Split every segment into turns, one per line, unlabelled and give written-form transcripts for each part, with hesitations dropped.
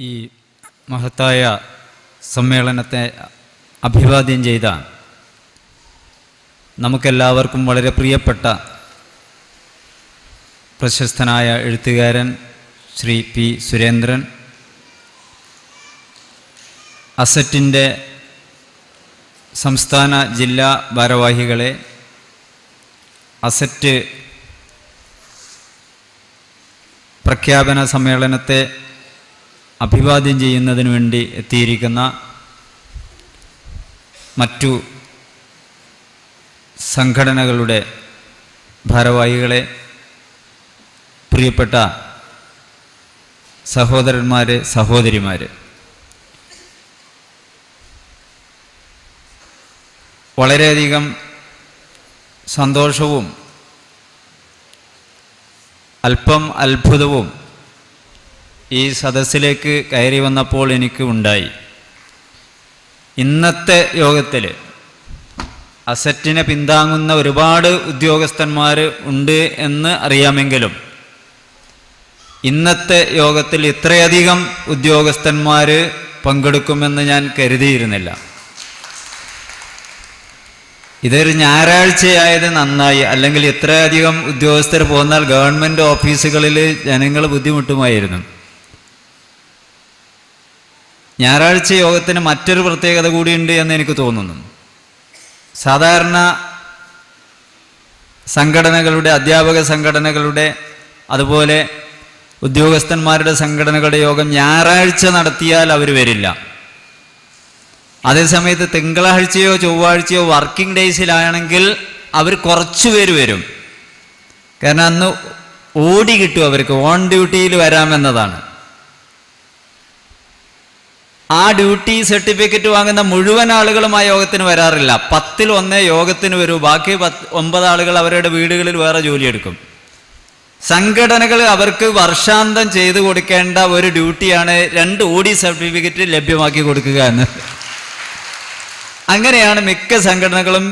ഈ മഹത്തായ സമ്മേളനത്തെ അഭിവാദ്യം ചെയ്ത നമുക്കെല്ലാവർക്കും വളരെ പ്രിയപ്പെട്ട പ്രശസ്തനായ എഴുത്തുകാരൻ ശ്രീ പി സുരേന്ദ്രൻ, അസറ്റിൻ്റെ സംസ്ഥാന ജില്ലാ ഭാരവാഹികളെ, അസറ്റ് പ്രഖ്യാപന സമ്മേളനത്തെ അഭിവാദ്യം ചെയ്യുന്നതിന് വേണ്ടി എത്തിയിരിക്കുന്ന മറ്റു സംഘടനകളുടെ ഭാരവാഹികളെ, പ്രിയപ്പെട്ട സഹോദരന്മാർ, സഹോദരിമാർ, വളരെയധികം സന്തോഷവും അല്പം അത്ഭുതവും ഈ സദസ്സിലേക്ക് കയറി വന്നപ്പോൾ എനിക്ക് ഉണ്ടായി. ഇന്നത്തെ യോഗത്തിൽ അസറ്റിനെ പിന്താങ്ങുന്ന ഒരുപാട് ഉദ്യോഗസ്ഥന്മാർ ഉണ്ട് എന്ന് അറിയാമെങ്കിലും ഇന്നത്തെ യോഗത്തിൽ ഇത്രയധികം ഉദ്യോഗസ്ഥന്മാർ പങ്കെടുക്കുമെന്ന് ഞാൻ കരുതിയിരുന്നില്ല. ഇതൊരു ഞായറാഴ്ചയായത് നന്നായി, അല്ലെങ്കിൽ ഇത്രയധികം ഉദ്യോഗസ്ഥർ പോന്നാൽ ഗവൺമെൻറ് ഓഫീസുകളിൽ ജനങ്ങൾ ബുദ്ധിമുട്ടുമായിരുന്നു. ഞായറാഴ്ച യോഗത്തിന് മറ്റൊരു പ്രത്യേകത കൂടിയുണ്ട് എന്ന് എനിക്ക് തോന്നുന്നു. സാധാരണ സംഘടനകളുടെ, അധ്യാപക സംഘടനകളുടെ, അതുപോലെ ഉദ്യോഗസ്ഥന്മാരുടെ സംഘടനകളുടെ യോഗം ഞായറാഴ്ച നടത്തിയാൽ അവർ വരില്ല. അതേസമയത്ത് തിങ്കളാഴ്ചയോ ചൊവ്വാഴ്ചയോ വർക്കിംഗ് ഡേയ്സിലാണെങ്കിൽ അവർ കുറച്ച് പേര് വരും. കാരണം അന്ന് ഓടി കിട്ടും, അവർക്ക് ഓൺ ഡ്യൂട്ടിയിൽ വരാമെന്നതാണ്. ആ ഡ്യൂട്ടി സർട്ടിഫിക്കറ്റ് വാങ്ങുന്ന മുഴുവൻ ആളുകളും ആ യോഗത്തിന് വരാറില്ല. 10ൽ 1 യോഗത്തിന് വരൂ, ബാക്കി 9 ആളുകൾ അവരുടെ വീടുകളിൽ വേറെ ജോലിയെടുക്കും. സംഘടനകൾ അവർക്ക് വർഷാന്തം ചെയ്തു കൊടുക്കേണ്ട ഒരു ഡ്യൂട്ടിയാണ് 2 OD സർട്ടിഫിക്കറ്റ് ലഭ്യമാക്കി കൊടുക്കുക എന്ന്. അങ്ങനെയാണ് മിക്ക സംഘടനകളും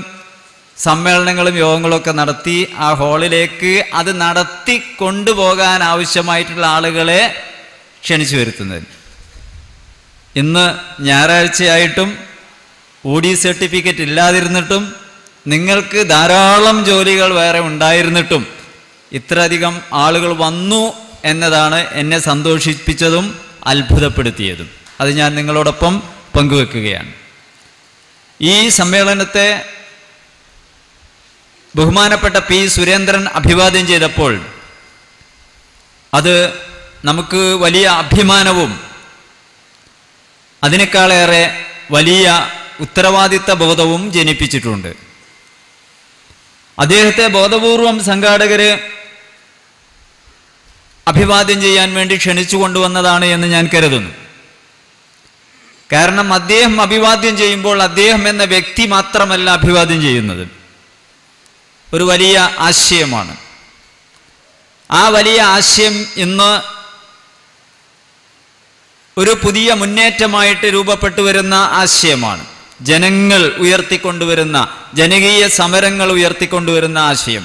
സമ്മേളനങ്ങളും യോഗങ്ങളൊക്കെ നടത്തി ആ ഹാളിലേക്ക് അത് നടത്തി കൊണ്ടുപോകാൻ ആവശ്യമായിട്ടുള്ള ആളുകളെ ക്ഷണിച്ചു വരുത്തുന്നത്. ഇന്ന് ഞായറാഴ്ചയായിട്ടും OD സർട്ടിഫിക്കറ്റ് ഇല്ലാതിരുന്നിട്ടും നിങ്ങൾക്ക് ധാരാളം ജോലികൾ വേറെ ഉണ്ടായിരുന്നിട്ടും ഇത്രയധികം ആളുകൾ വന്നു എന്നതാണ് എന്നെ സന്തോഷിപ്പിച്ചതും അത്ഭുതപ്പെടുത്തിയതും. അത് ഞാൻ നിങ്ങളോടൊപ്പം പങ്കുവെക്കുകയാണ്. ഈ സമ്മേളനത്തെ ബഹുമാനപ്പെട്ട പി സുരേന്ദ്രൻ അഭിവാദ്യം ചെയ്തപ്പോൾ അത് നമുക്ക് വലിയ അഭിമാനവും അതിനേക്കാളേറെ വലിയ ഉത്തരവാദിത്ത ബോധവും ജനിപ്പിച്ചിട്ടുണ്ട്. അദ്ദേഹത്തെ ബോധപൂർവം സംഘാടകർ അഭിവാദ്യം ചെയ്യാൻ വേണ്ടി ക്ഷണിച്ചു കൊണ്ടുവന്നതാണ് എന്ന് ഞാൻ കരുതുന്നു. കാരണം അദ്ദേഹം അഭിവാദ്യം ചെയ്യുമ്പോൾ അദ്ദേഹം എന്ന വ്യക്തി മാത്രമല്ല അഭിവാദ്യം ചെയ്യുന്നത്, ഒരു വലിയ ആശയമാണ്. ആ വലിയ ആശയം ഇന്ന് ഒരു പുതിയ മുന്നേറ്റമായിട്ട് രൂപപ്പെട്ടു വരുന്ന ആശയമാണ്. ജനങ്ങൾ ഉയർത്തിക്കൊണ്ടുവരുന്ന, ജനകീയ സമരങ്ങൾ ഉയർത്തിക്കൊണ്ടുവരുന്ന ആശയം.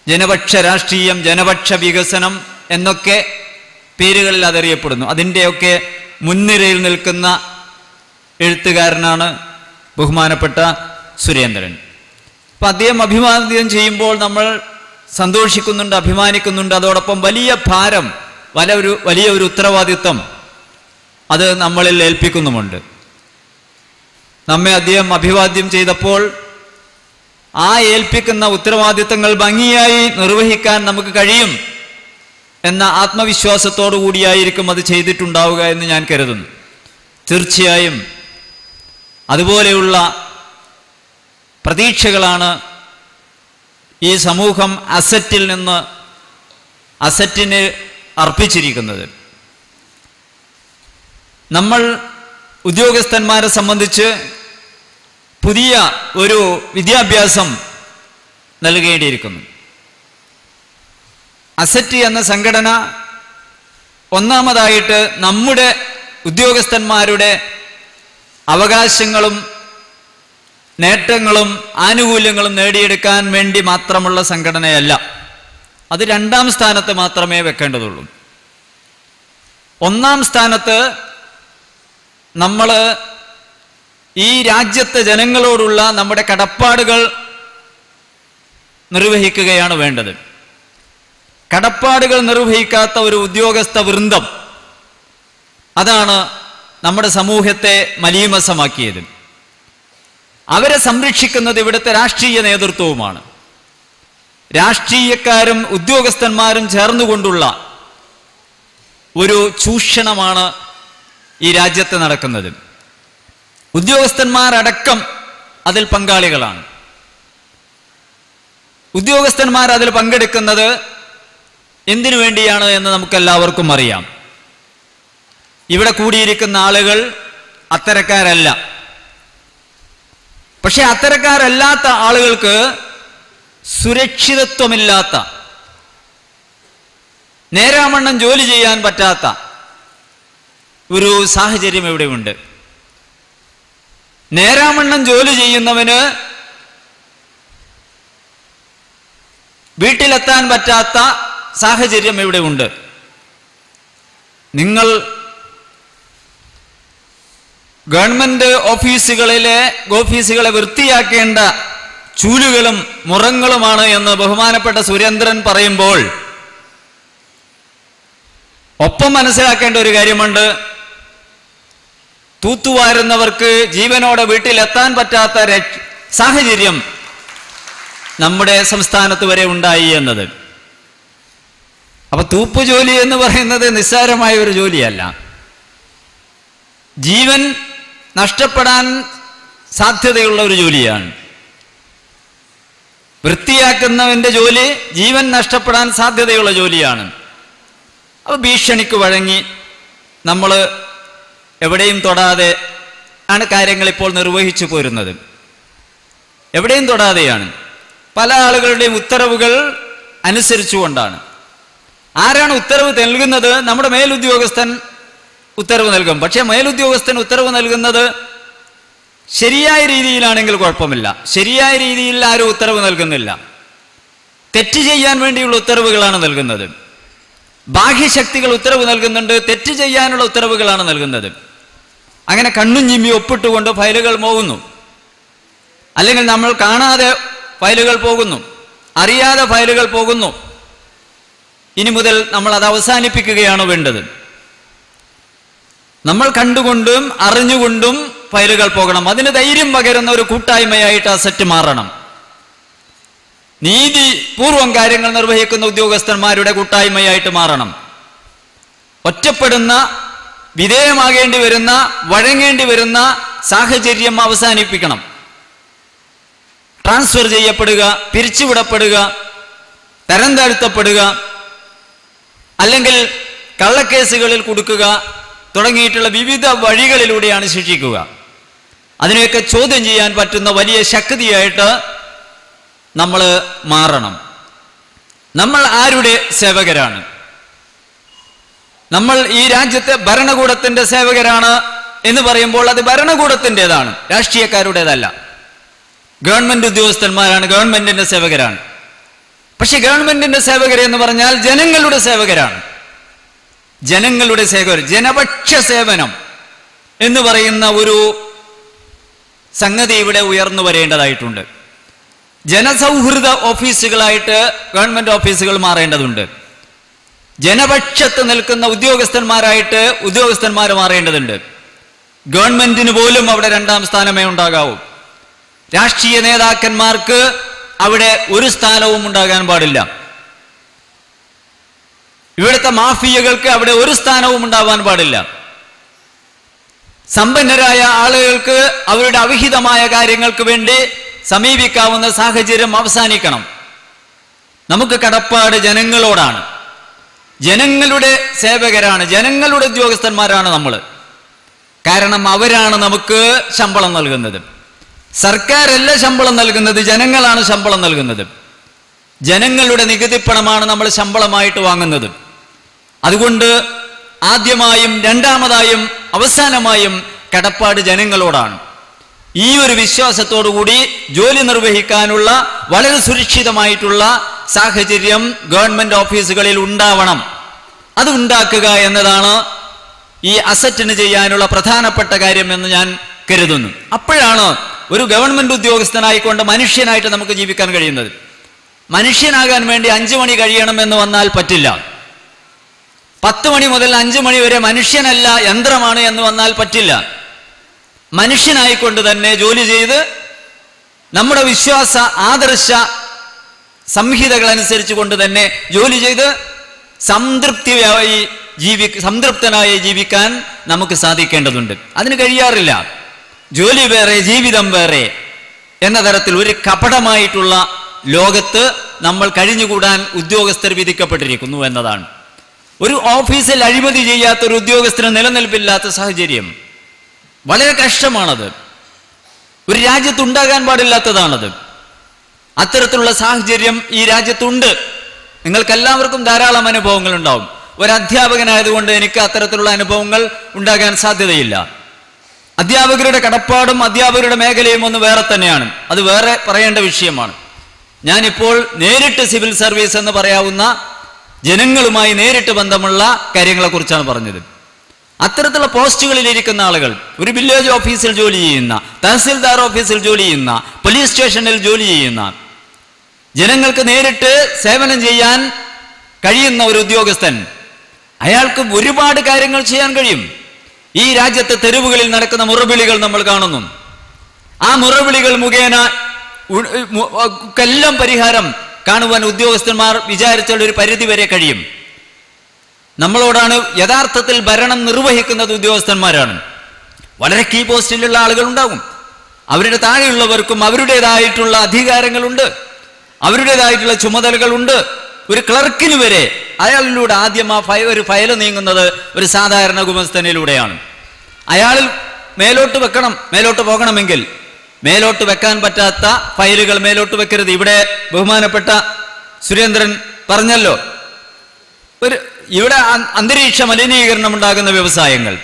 ജനപക്ഷ രാഷ്ട്രീയം, ജനപക്ഷ വികസനം എന്നൊക്കെ പേരുകളിൽ അതറിയപ്പെടുന്നു. അതിൻ്റെയൊക്കെ മുൻനിരയിൽ നിൽക്കുന്ന എഴുത്തുകാരനാണ് ബഹുമാനപ്പെട്ട സുരേന്ദ്രൻ. അപ്പം അദ്ദേഹം അഭിവാദ്യം ചെയ്യുമ്പോൾ നമ്മൾ സന്തോഷിക്കുന്നുണ്ട്, അഭിമാനിക്കുന്നുണ്ട്. അതോടൊപ്പം വലിയ ഭാരം, വലിയ ഒരു ഉത്തരവാദിത്വം അത് നമ്മളിൽ ഏൽപ്പിക്കുന്നുമുണ്ട്. നമ്മെ അദ്ദേഹം അഭിവാദ്യം ചെയ്തപ്പോൾ ആ ഏൽപ്പിക്കുന്ന ഉത്തരവാദിത്തങ്ങൾ ഭംഗിയായി നിർവഹിക്കാൻ നമുക്ക് കഴിയും എന്ന ആത്മവിശ്വാസത്തോടു കൂടിയായിരിക്കും അത് ചെയ്തിട്ടുണ്ടാവുക എന്ന് ഞാൻ കരുതുന്നു. തീർച്ചയായും അതുപോലെയുള്ള പ്രതീക്ഷകളാണ് ഈ സമൂഹം അസറ്റിന് അർപ്പിച്ചിരിക്കുന്നത്. നമ്മൾ ഉദ്യോഗസ്ഥന്മാരെ സംബന്ധിച്ച് പുതിയ ഒരു വിദ്യാഭ്യാസം നൽകേണ്ടിയിരിക്കുന്നു. അസറ്റ് എന്ന സംഘടന ഒന്നാമതായിട്ട് നമ്മുടെ ഉദ്യോഗസ്ഥന്മാരുടെ അവകാശങ്ങളും നേട്ടങ്ങളും ആനുകൂല്യങ്ങളും നേടിയെടുക്കാൻ വേണ്ടി മാത്രമുള്ള സംഘടനയല്ല. അത് 2ാം സ്ഥാനത്ത് മാത്രമേ വെക്കേണ്ടതുള്ളൂ. ഒന്നാം സ്ഥാനത്ത് നമ്മൾ ഈ രാജ്യത്തെ ജനങ്ങളോടുള്ള നമ്മുടെ കടപ്പാടുകൾ നിർവഹിക്കുകയാണ് വേണ്ടത്. കടപ്പാടുകൾ നിർവഹിക്കാത്ത ഒരു ഉദ്യോഗസ്ഥ വൃന്ദം, അതാണ് നമ്മുടെ സമൂഹത്തെ മലീമസമാക്കിയത്. അവരെ സംരക്ഷിക്കുന്നത് ഇവിടുത്തെ രാഷ്ട്രീയ നേതൃത്വവുമാണ്. രാഷ്ട്രീയക്കാരും ഉദ്യോഗസ്ഥന്മാരും ചേർന്നുകൊണ്ടുള്ള ഒരു ചൂഷണമാണ് ഈ രാജ്യത്ത് നടക്കുന്നത്. ഉദ്യോഗസ്ഥന്മാരടക്കം അതിൽ പങ്കാളികളാണ്. ഉദ്യോഗസ്ഥന്മാർ അതിൽ പങ്കെടുക്കുന്നത് എന്തിനു വേണ്ടിയാണ് എന്ന് നമുക്കെല്ലാവർക്കും അറിയാം. ഇവിടെ കൂടിയിരിക്കുന്ന ആളുകൾ അത്തരക്കാരല്ല. പക്ഷെ അത്തരക്കാരല്ലാത്ത ആളുകൾക്ക് സുരക്ഷിതത്വമില്ലാത്ത, നേരാവണ്ണം ജോലി ചെയ്യാൻ പറ്റാത്ത ഒരു സാഹചര്യം ഇവിടെയുണ്ട്. നേരാവണ്ണം ജോലി ചെയ്യുന്നവന് വീട്ടിലെത്താൻ പറ്റാത്ത സാഹചര്യം ഇവിടെ ഉണ്ട്. നിങ്ങൾ ഗവൺമെന്റ് ഓഫീസുകളെ വൃത്തിയാക്കേണ്ട ചൂലുകളും മുറങ്ങളുമാണ് എന്ന് ബഹുമാനപ്പെട്ട സുരേന്ദ്രൻ പറയുമ്പോൾ ഒപ്പം മനസ്സിലാക്കേണ്ട ഒരു കാര്യമുണ്ട്. തൂത്തുവാരുന്നവർക്ക് ജീവനോടെ വീട്ടിലെത്താൻ പറ്റാത്ത സാഹചര്യം നമ്മുടെ സംസ്ഥാനത്ത് വരെ ഉണ്ടായി എന്നത്. അപ്പൊ തൂപ്പ് ജോലി എന്ന് പറയുന്നത് നിസ്സാരമായ ഒരു ജോലിയല്ല. ജീവൻ നഷ്ടപ്പെടാൻ സാധ്യതയുള്ള ഒരു ജോലിയാണ്. വൃത്തിയാക്കുന്നവന്റെ ജോലി ജീവൻ നഷ്ടപ്പെടാൻ സാധ്യതയുള്ള ജോലിയാണ്. അപ്പോൾ ഭീഷണിക്ക് വഴങ്ങി നമ്മൾ എവിടെയും തൊടാതെ ആണ് കാര്യങ്ങൾ ഇപ്പോൾ നിർവഹിച്ചു പോരുന്നത്. എവിടെയും തൊടാതെയാണ്. പല ആളുകളുടെയും ഉത്തരവുകൾ അനുസരിച്ചുകൊണ്ടാണ്. ആരാണ് ഉത്തരവ് നൽകുന്നത്? നമ്മുടെ മേലുദ്യോഗസ്ഥൻ ഉത്തരവ് നൽകും. പക്ഷേ മേലുദ്യോഗസ്ഥൻ ഉത്തരവ് നൽകുന്നത് ശരിയായ രീതിയിലാണെങ്കിൽ കുഴപ്പമില്ല. ശരിയായ രീതിയിൽ ആരും ഉത്തരവ് നൽകുന്നില്ല. തെറ്റ് ചെയ്യാൻ വേണ്ടിയുള്ള ഉത്തരവുകളാണ് നൽകുന്നത്. ബാഹ്യശക്തികൾ ഉത്തരവ് നൽകുന്നുണ്ട്, തെറ്റ് ചെയ്യാനുള്ള ഉത്തരവുകളാണ് നൽകുന്നത്. അങ്ങനെ കണ്ണും ചിമ്മി ഒപ്പിട്ടുകൊണ്ട് ഫയലുകൾ പോകുന്നു. അല്ലെങ്കിൽ നമ്മൾ കാണാതെ ഫയലുകൾ പോകുന്നു, അറിയാതെ ഫയലുകൾ പോകുന്നു. ഇനി മുതൽ നമ്മൾ അത് അവസാനിപ്പിക്കുകയാണ് വേണ്ടത്. നമ്മൾ കണ്ടുകൊണ്ടും അറിഞ്ഞുകൊണ്ടും ഫയലുകൾ പോകണം. അതിന് ധൈര്യം പകരുന്ന ഒരു കൂട്ടായ്മയായിട്ട് ആ സെറ്റ് മാറണം. നീതിപൂർവം കാര്യങ്ങൾ നിർവഹിക്കുന്ന ഉദ്യോഗസ്ഥന്മാരുടെ കൂട്ടായ്മയായിട്ട് മാറണം. ഒറ്റപ്പെടുന്ന, വിധേയമാകേണ്ടി വരുന്ന, വഴങ്ങേണ്ടി വരുന്ന സാഹചര്യം അവസാനിപ്പിക്കണം. ട്രാൻസ്ഫർ ചെയ്യപ്പെടുക, പിരിച്ചുവിടപ്പെടുക, തരം താഴ്ത്തപ്പെടുക, അല്ലെങ്കിൽ കള്ളക്കേസുകളിൽ കൊടുക്കുക തുടങ്ങിയിട്ടുള്ള വിവിധ വഴികളിലൂടെയാണ് ശിക്ഷിക്കുക. അതിനെയൊക്കെ ചോദ്യം ചെയ്യാൻ പറ്റുന്ന വലിയ ശക്തിയായിട്ട് നമ്മൾ മാറണം. നമ്മൾ ആരുടെ സേവകരാണ്? നമ്മൾ ഈ രാജ്യത്തെ ഭരണകൂടത്തിന്റെ സേവകരാണ് എന്ന് പറയുമ്പോൾ അത് ഭരണകൂടത്തിൻ്റെതാണ്, രാഷ്ട്രീയക്കാരുടേതല്ല. ഗവൺമെന്റ് ഉദ്യോഗസ്ഥന്മാരാണ്, ഗവൺമെന്റിന്റെ സേവകരാണ്. പക്ഷെ ഗവൺമെന്റിന്റെ സേവകരെന്ന് പറഞ്ഞാൽ ജനങ്ങളുടെ സേവകരാണ്. ജനങ്ങളുടെ സേവകർ, ജനപക്ഷ സേവനം എന്ന് പറയുന്ന ഒരു സംഗതി ഇവിടെ ഉയർന്നു വരേണ്ടതായിട്ടുണ്ട്. ജനസൗഹൃദ ഓഫീസുകളായിട്ട് ഗവൺമെന്റ് ഓഫീസുകൾ മാറേണ്ടതുണ്ട്. ജനപക്ഷത്ത് നിൽക്കുന്ന ഉദ്യോഗസ്ഥന്മാരായിട്ട് ഉദ്യോഗസ്ഥന്മാർ മാറേണ്ടതുണ്ട്. ഗവൺമെന്റിന് പോലും അവിടെ രണ്ടാം സ്ഥാനമേ ഉണ്ടാകാവൂ. രാഷ്ട്രീയ നേതാക്കന്മാർക്ക് അവിടെ ഒരു സ്ഥാനവും ഉണ്ടാകാൻ പാടില്ല. ഇവിടുത്തെ മാഫിയകൾക്ക് അവിടെ ഒരു സ്ഥാനവും ഉണ്ടാവാൻ പാടില്ല. സമ്പന്നരായ ആളുകൾക്ക് അവരുടെ അവിഹിതമായ കാര്യങ്ങൾക്ക് വേണ്ടി സമീപിക്കാവുന്ന സാഹചര്യം അവസാനിക്കണം. നമുക്ക് കടപ്പാട് ജനങ്ങളോടാണ്. ജനങ്ങളുടെ സേവകരാണ്, ജനങ്ങളുടെ ഉദ്യോഗസ്ഥന്മാരാണ് നമ്മൾ. കാരണം അവരാണ് നമുക്ക് ശമ്പളം നൽകുന്നത്. സർക്കാരല്ല ശമ്പളം നൽകുന്നത്, ജനങ്ങളാണ് ശമ്പളം നൽകുന്നത്. ജനങ്ങളുടെ നികുതിപ്പണമാണ് നമ്മൾ ശമ്പളമായിട്ട് വാങ്ങുന്നത്. അതുകൊണ്ട് ആദ്യമായും രണ്ടാമതായും അവസാനമായും കടപ്പാട് ജനങ്ങളോടാണ്. ഈ ഒരു വിശ്വാസത്തോടുകൂടി ജോലി നിർവഹിക്കാനുള്ള വളരെ സുരക്ഷിതമായിട്ടുള്ള സാഹചര്യം ഗവൺമെന്റ് ഓഫീസുകളിൽ ഉണ്ടാവണം. അത് ഉണ്ടാക്കുക എന്നതാണ് ഈ അസറ്റിന് ചെയ്യാനുള്ള പ്രധാനപ്പെട്ട കാര്യം എന്ന് ഞാൻ കരുതുന്നു. അപ്പോഴാണ് ഒരു ഗവൺമെന്റ് ഉദ്യോഗസ്ഥനായിക്കൊണ്ട് മനുഷ്യനായിട്ട് നമുക്ക് ജീവിക്കാൻ കഴിയുന്നത്. മനുഷ്യനാകാൻ വേണ്ടി 5 മണി കഴിയണമെന്ന് വന്നാൽ പറ്റില്ല. 10 മണി മുതൽ 5 മണി വരെ മനുഷ്യനല്ല യന്ത്രമാണ് എന്ന് വന്നാൽ പറ്റില്ല. മനുഷ്യനായിക്കൊണ്ട് തന്നെ ജോലി ചെയ്ത് നമ്മുടെ വിശ്വാസ ആദർശ സംഹിതകൾ അനുസരിച്ച് കൊണ്ട് തന്നെ ജോലി ചെയ്ത് സംതൃപ്തനായി ജീവിക്കാൻ നമുക്ക് സാധിക്കേണ്ടതുണ്ട്. അതിന് കഴിയാറില്ല. ജോലി വേറെ ജീവിതം വേറെ എന്ന തരത്തിൽ ഒരു കപടമായിട്ടുള്ള ലോകത്ത് നമ്മൾ കഴിഞ്ഞുകൂടാൻ ഉദ്യോഗസ്ഥർ വിധിക്കപ്പെട്ടിരിക്കുന്നു എന്നതാണ്. ഒരു ഓഫീസിൽ അഴിമതി ചെയ്യാത്തൊരു ഉദ്യോഗസ്ഥന് നിലനിൽപ്പില്ലാത്ത സാഹചര്യം വളരെ കഷ്ടമാണത്. ഒരു രാജ്യത്തുണ്ടാകാൻ പാടില്ലാത്തതാണത്. അത്തരത്തിലുള്ള സാഹചര്യം ഈ രാജ്യത്തുണ്ട്. നിങ്ങൾക്കെല്ലാവർക്കും ധാരാളം അനുഭവങ്ങൾ ഉണ്ടാവും. ഒരു അധ്യാപകനായതുകൊണ്ട് എനിക്ക് അത്തരത്തിലുള്ള അനുഭവങ്ങൾ ഉണ്ടാകാൻ സാധ്യതയില്ല. അധ്യാപകരുടെ കടപ്പാടും അധ്യാപകരുടെ മേഖലയും ഒന്ന് വേറെ തന്നെയാണ്. അത് വേറെ പറയേണ്ട വിഷയമാണ്. ഞാനിപ്പോൾ നേരിട്ട് സിവിൽ സർവീസ് എന്ന് പറയാവുന്ന ജനങ്ങളുമായി നേരിട്ട് ബന്ധമുള്ള കാര്യങ്ങളെക്കുറിച്ചാണ് പറഞ്ഞത്. അത്തരത്തിലുള്ള പോസ്റ്റുകളിൽ ഇരിക്കുന്ന ആളുകൾ, ഒരു വില്ലേജ് ഓഫീസിൽ ജോലി ചെയ്യുന്ന, തഹസിൽദാർ ഓഫീസിൽ ജോലി ചെയ്യുന്ന, പോലീസ് സ്റ്റേഷനിൽ ജോലി ചെയ്യുന്ന, ജനങ്ങൾക്ക് നേരിട്ട് സേവനം ചെയ്യാൻ കഴിയുന്ന ഒരു ഉദ്യോഗസ്ഥൻ, അയാൾക്ക് ഒരുപാട് കാര്യങ്ങൾ ചെയ്യാൻ കഴിയും. ഈ രാജ്യത്തെ തെരുവുകളിൽ നടക്കുന്ന മുറവിളികൾ നമ്മൾ കാണുന്നു. ആ മുറവിളികൾ മുഖേന എല്ലാം പരിഹാരം കാണുവാൻ ഉദ്യോഗസ്ഥന്മാർ വിചാരിച്ചുള്ള ഒരു പരിധി വരെ കഴിയും. നമ്മളോടാണ് യഥാർത്ഥത്തിൽ ഭരണം നിർവഹിക്കുന്നത് ഉദ്യോഗസ്ഥന്മാരാണ്. വളരെ കീ പോസ്റ്റിലുള്ള ആളുകൾ ഉണ്ടാകും. അവരുടെ താഴെയുള്ളവർക്കും അവരുടേതായിട്ടുള്ള അധികാരങ്ങളുണ്ട്, അവരുടേതായിട്ടുള്ള ചുമതലകളുണ്ട്. ഒരു ക്ലർക്കിന് വരെ അയാളിലൂടെ ആദ്യം ഒരു ഫയൽ നീങ്ങുന്നത് ഒരു സാധാരണ ഗുമസ്തനിലൂടെയാണ്. അയാളിൽ മേലോട്ട് പോകണമെങ്കിൽ മേലോട്ട് വെക്കാൻ പറ്റാത്ത ഫയലുകൾ മേലോട്ട് വെക്കരുത്. ഇവിടെ ബഹുമാനപ്പെട്ട സുരേന്ദ്രൻ പറഞ്ഞല്ലോ, ഇവിടെ അന്തരീക്ഷ മലിനീകരണം ഉണ്ടാകുന്ന വ്യവസായങ്ങൾ,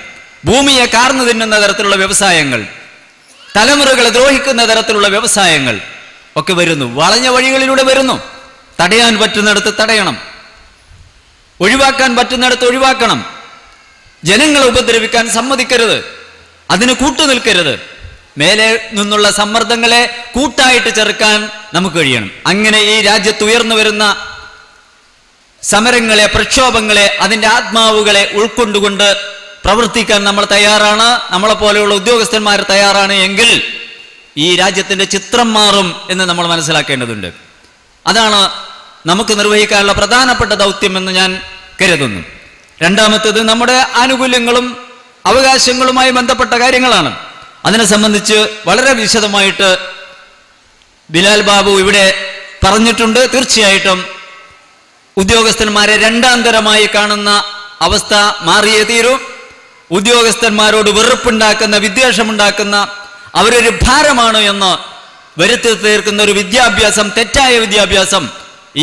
ഭൂമിയെ കാർന്നു തിന്നുന്ന തരത്തിലുള്ള വ്യവസായങ്ങൾ, തലമുറകളെ ദ്രോഹിക്കുന്ന തരത്തിലുള്ള വ്യവസായങ്ങൾ ഒക്കെ വരുന്നു. വളഞ്ഞ വഴികളിലൂടെ വരുന്നു. തടയാൻ പറ്റുന്നിടത്ത് തടയണം, ഒഴിവാക്കാൻ പറ്റുന്നിടത്ത് ഒഴിവാക്കണം. ജനങ്ങളെ ഉപദ്രവിക്കാൻ സമ്മതിക്കരുത്, അതിന് കൂട്ടുനിൽക്കരുത്. മേലെ നിന്നുള്ള സമ്മർദ്ദങ്ങളെ കൂട്ടായിട്ട് ചെറുക്കാൻ നമുക്ക് കഴിയണം. അങ്ങനെ ഈ രാജ്യത്ത് ഉയർന്നു വരുന്ന സമരങ്ങളെ, പ്രക്ഷോഭങ്ങളെ, അതിൻ്റെ ആത്മാവുകളെ ഉൾക്കൊണ്ടുകൊണ്ട് പ്രവർത്തിക്കാൻ നമ്മൾ തയ്യാറാണ്, നമ്മളെപ്പോലെയുള്ള ഉദ്യോഗസ്ഥന്മാർ തയ്യാറാണ് എങ്കിൽ ഈ രാജ്യത്തിൻ്റെ ചിത്രം മാറും എന്ന് നമ്മൾ മനസ്സിലാക്കേണ്ടതുണ്ട്. അതാണ് നമുക്ക് നിർവഹിക്കാനുള്ള പ്രധാനപ്പെട്ട ദൗത്യം എന്ന് ഞാൻ കരുതുന്നു. രണ്ടാമത്തേത് നമ്മുടെ ആനുകൂല്യങ്ങളും അവകാശങ്ങളുമായി ബന്ധപ്പെട്ട കാര്യങ്ങളാണ്. അതിനെ സംബന്ധിച്ച് വളരെ വിശദമായിട്ട് ബിലാൽ ബാബു ഇവിടെ പറഞ്ഞിട്ടുണ്ട്. തീർച്ചയായിട്ടും ഉദ്യോഗസ്ഥന്മാരെ രണ്ടാം തരമായി കാണുന്ന അവസ്ഥ മാറിയേ തീരൂ. ഉദ്യോഗസ്ഥന്മാരോട് വെറുപ്പുണ്ടാക്കുന്ന, വിദ്വേഷമുണ്ടാക്കുന്ന, അവരൊരു ഭാരമാണ് എന്ന് വരുത്തി തീർക്കുന്ന ഒരു വിദ്യാഭ്യാസം, തെറ്റായ വിദ്യാഭ്യാസം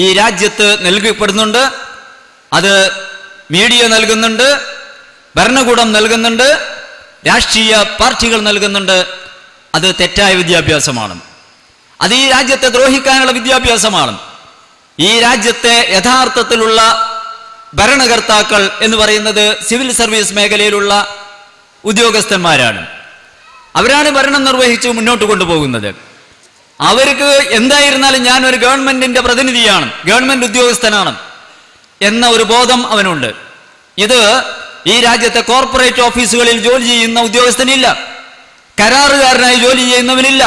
ഈ രാജ്യത്ത് നൽകപ്പെടുന്നുണ്ട്. അത് മീഡിയ നൽകുന്നുണ്ട്, ഭരണകൂടം നൽകുന്നുണ്ട്, രാഷ്ട്രീയ പാർട്ടികൾ നൽകുന്നുണ്ട്. അത് തെറ്റായ വിദ്യാഭ്യാസമാണ്. അത് ഈ രാജ്യത്തെ ദ്രോഹിക്കാനുള്ള വിദ്യാഭ്യാസമാണ്. ഈ രാജ്യത്തെ യഥാർത്ഥത്തിലുള്ള ഭരണകർത്താക്കൾ എന്ന് പറയുന്നത് സിവിൽ സർവീസ് മേഖലയിലുള്ള ഉദ്യോഗസ്ഥന്മാരാണ്. അവരാണ് ഭരണം നിർവഹിച്ച് മുന്നോട്ട് കൊണ്ടുപോകുന്നത്. അവർക്ക് എന്തായിരുന്നാലും ഞാൻ ഒരു ഗവൺമെന്റിന്റെ പ്രതിനിധിയാണ്, ഗവൺമെന്റ് ഉദ്യോഗസ്ഥനാണ് എന്ന ഒരു ബോധം അവനുണ്ട്. ഇത് ഈ രാജ്യത്തെ കോർപ്പറേറ്റ് ഓഫീസുകളിൽ ജോലി ചെയ്യുന്ന ഉദ്യോഗസ്ഥനില്ല, കരാറുകാരനായി ജോലി ചെയ്യുന്നവനില്ല.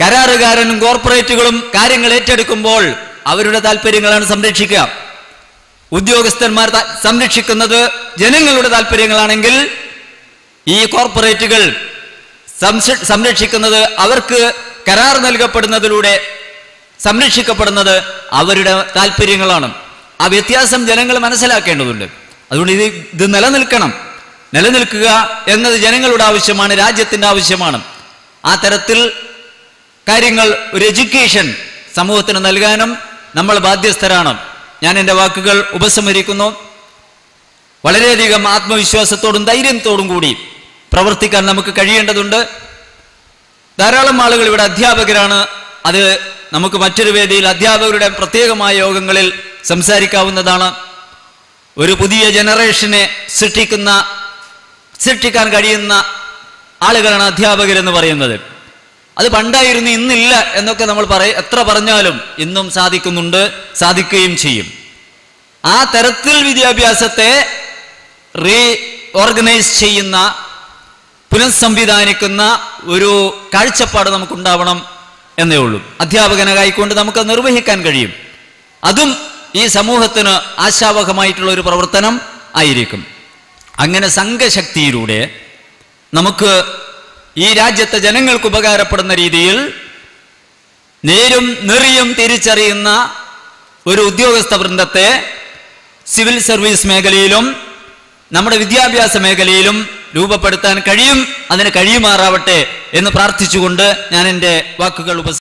കരാറുകാരനും കോർപ്പറേറ്റുകളും കാര്യങ്ങൾ ഏറ്റെടുക്കുമ്പോൾ അവരുടെ താല്പര്യങ്ങളാണ് സംരക്ഷിക്കുക. ഉദ്യോഗസ്ഥന്മാർ സംരക്ഷിക്കുന്നത് ജനങ്ങളുടെ താല്പര്യങ്ങളാണെങ്കിൽ ഈ കോർപ്പറേറ്റുകൾ സംരക്ഷിക്കുന്നത്, അവർക്ക് കരാർ നൽകപ്പെടുന്നതിലൂടെ സംരക്ഷിക്കപ്പെടുന്നത് അവരുടെ താല്പര്യങ്ങളാണ്. ആ വ്യത്യാസം ജനങ്ങൾ മനസ്സിലാക്കേണ്ടതുണ്ട്. അതുകൊണ്ട് ഇത് നിലനിൽക്കുക എന്നത് ജനങ്ങളുടെ ആവശ്യമാണ്, രാജ്യത്തിൻ്റെ ആവശ്യമാണ്. ആ തരത്തിൽ കാര്യങ്ങൾ ഒരു എഡ്യൂക്കേഷൻ സമൂഹത്തിന് നൽകാനും നമ്മൾ ബാധ്യസ്ഥരാണ്. ഞാൻ എൻ്റെ വാക്കുകൾ ഉപസംഹരിക്കുന്നു. വളരെയധികം ആത്മവിശ്വാസത്തോടും ധൈര്യത്തോടും കൂടി പ്രവർത്തിക്കാൻ നമുക്ക് കഴിയേണ്ടതുണ്ട്. ധാരാളം ആളുകൾ ഇവിടെ അധ്യാപകരാണ്. അത് നമുക്ക് മറ്റൊരു വേദിയിൽ അധ്യാപകരുടെ പ്രത്യേകമായ യോഗങ്ങളിൽ സംസാരിക്കാവുന്നതാണ്. ഒരു പുതിയ ജനറേഷനെ സൃഷ്ടിക്കുന്ന സൃഷ്ടിക്കാൻ കഴിയുന്ന ആളുകളാണ് അധ്യാപകരെന്ന് പറയുന്നത്. അത് പണ്ടായിരുന്നു, ഇന്നില്ല എന്നൊക്കെ നമ്മൾ എത്ര പറഞ്ഞാലും ഇന്നും സാധിക്കുന്നുണ്ട്, സാധിക്കുകയും ചെയ്യും. ആ തരത്തിൽ വിദ്യാഭ്യാസത്തെ ഓർഗനൈസ് ചെയ്യുന്ന, പുനഃസംവിധാനിക്കുന്ന ഒരു കാഴ്ചപ്പാട് നമുക്കുണ്ടാവണം എന്നേ ഉള്ളൂ. അധ്യാപകനായിക്കൊണ്ട് നമുക്ക് നിർവഹിക്കാൻ കഴിയും. അതും ഈ സമൂഹത്തിന് ആശാവഹമായിട്ടുള്ള ഒരു പ്രവർത്തനം ആയിരിക്കും. അങ്ങനെ സംഘശക്തിയിലൂടെ നമുക്ക് ഈ രാജ്യത്തെ ജനങ്ങൾക്ക് ഉപകാരപ്പെടുന്ന രീതിയിൽ നേരും നെറിയും തിരിച്ചറിയുന്ന ഒരു ഉദ്യോഗസ്ഥ വൃന്ദത്തെ സിവിൽ സർവീസ് മേഖലയിലും നമ്മുടെ വിദ്യാഭ്യാസ മേഖലയിലും രൂപപ്പെടുത്താൻ കഴിയും. അതിന് കഴിയുമാറാവട്ടെ എന്ന് പ്രാർത്ഥിച്ചുകൊണ്ട് ഞാൻ എൻ്റെ വാക്കുകൾ